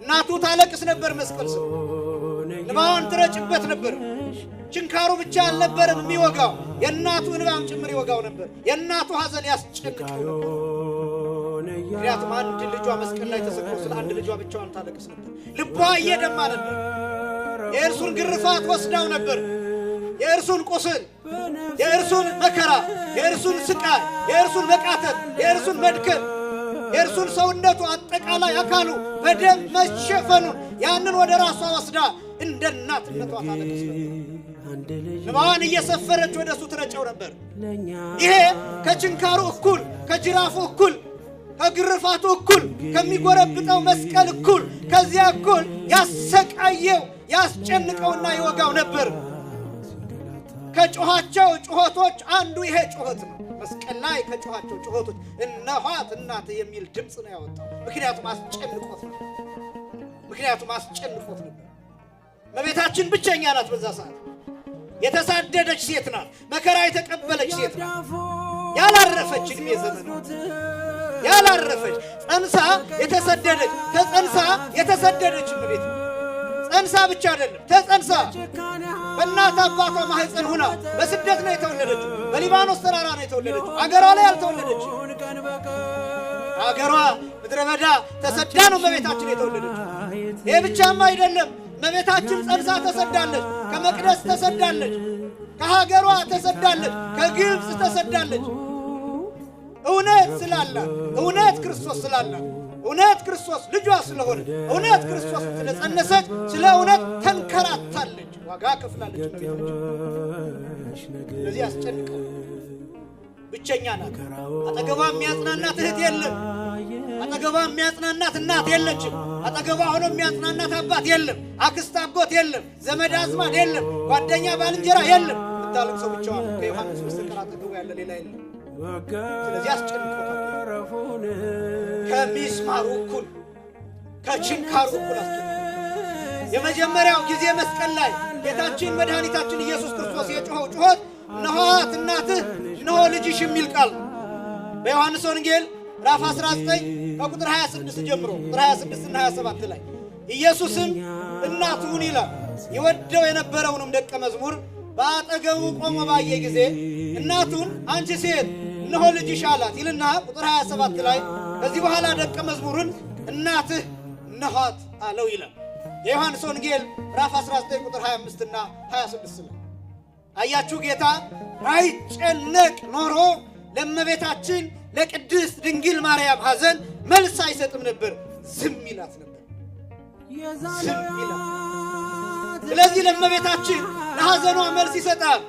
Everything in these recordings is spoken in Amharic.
እናቱ ታለቅስ ነበር መስቀል ስር እንባዋን ትረጭበት ነበር ችንካሩ ብቻ አልነበረም የሚወጋው የእናቱ እንባም ጭምር ይወጋው ነበር የእናቱ ሐዘን ያስጨንቀው ነበር ምክንያቱም አንድ ልጇ መስቀል ላይ ተሰቅሎ ስለ አንድ ልጇ ብቻዋን ታለቅስ ነበር ልቧ እየደማ ነበር የእርሱን ግርፋት ወስዳው ነበር የእርሱን ቁስል የእርሱን መከራ የእርሱን ስቃይ የእርሱን መቃተት የእርሱን መድከም የእርሱን ሰውነቱ አጠቃላይ አካሉ በደም መሸፈኑን ያንን ወደ ራሷ ወስዳ እንደ እናትነቷ ታለቅስ ነበር እንባዋን እየሰፈረች ወደሱ ትረጨው ነበር ይሄ ከችንካሩ እኩል ከጅራፉ እኩል ከግርፋቱ እኩል ከሚጎረብጠው መስቀል እኩል ከዚያ እኩል ያሰቃየው ያስጨንቀውና ይወጋው ነበር ከጮኻቸው ጩኸቶች አንዱ ይሄ ጩኸት ነው መስቀል ላይ ከጮኻቸው ጩኸቶች እነኋት እናት የሚል ድምጽ ነው ያወጣው ምክንያቱም አስጨንቆት ነበር እመቤታችን ብቸኛ ናት በዛ ሰዓት የተሳደደች ሴት ናት መከራ የተቀበለች ሴት ናት ያላረፈች እድሜ ዘመን ያላረፈች ጸንሳ የተሰደደች ተጸንሳ የተሰደደች እመቤት ጸንሳ ብቻ አይደለም ተጸንሳ በእናት አባቷ ማህፀን ሆና በስደት ነው የተወለደችው በሊባኖስ ተራራ ነው የተወለደችው አገሯ ላይ አልተወለደችም አገሯ ምድረ በዳ ተሰዳ ነው እመቤታችን የተወለደችው ይሄ ብቻም አይደለም እመቤታችን ጸንሳ ተሰዳለች ከመቅደስ ተሰዳለች ከሀገሯ ተሰዳለች ከግብጽ ተሰዳለች እውነት ስላላት እውነት ክርስቶስ ስላላት እውነት ክርስቶስ ልጇ ስለሆነ እውነት ክርስቶስ ስለጸነሰች ስለ እውነት ተንከራታለች ዋጋ ከፍላለች ለዚህ አስጨንቀው ብቸኛ ናት አጠገቧ የሚያጽናናት እህት የለም አጠገቧ የሚያጽናናት እናት የለችም አጠገቧ ሆኖ የሚያጽናናት አባት የለም አክስት አጎት የለም ዘመድ አዝማድ የለም ጓደኛ ባልንጀራ የለም ምታለም ሰው ብቻዋን ከዮሐንስ በስተቀር አጠገቧ ያለ ሌላ የለም ስለዚህ አስጨንቆታል ከሚስማሩ እኩል ከችንካሩ እኩል አስጨንቆታል የመጀመሪያው ጊዜ መስቀል ላይ ጌታችን መድኃኒታችን ኢየሱስ ክርስቶስ የጮኸው ጩኸት እነኋት እናትህ እነሆ ልጅሽ የሚል ቃል በዮሐንስ ወንጌል ምዕራፍ 19 ከቁጥር 26 ጀምሮ ቁጥር 26 እና 27 ላይ ኢየሱስም እናቱን ይላል ይወደው የነበረውንም ደቀ መዝሙር በአጠገቡ ቆሞ ባየ ጊዜ እናቱን አንቺ ሴት እነሆ ልጅሽ አላት ይልና ቁጥር 27 ላይ ከዚህ በኋላ ደቀ መዝሙሩን እናትህ እነኋት አለው ይላል የዮሐንስ ወንጌል ምዕራፍ 19 ቁጥር 25 እና 26 ላይ አያችሁ ጌታ አይጨነቅ ኖሮ ለእመቤታችን ለቅድስት ድንግል ማርያም ሐዘን መልስ አይሰጥም ነበር ዝም ይላት ነበር ዝም ይላት ስለዚህ ለእመቤታችን ለሐዘኗ መልስ ይሰጣል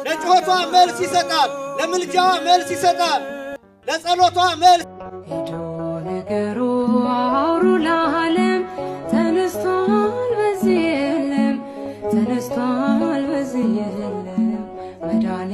ለጩኸቷ መልስ ይሰጣል ለምልጃዋ መልስ ይሰጣል ለጸሎቷ መልስ ሄዶ ነገሩ አውሩ ለዓለም ተነስቷል በዚህ የለም መድኃኔ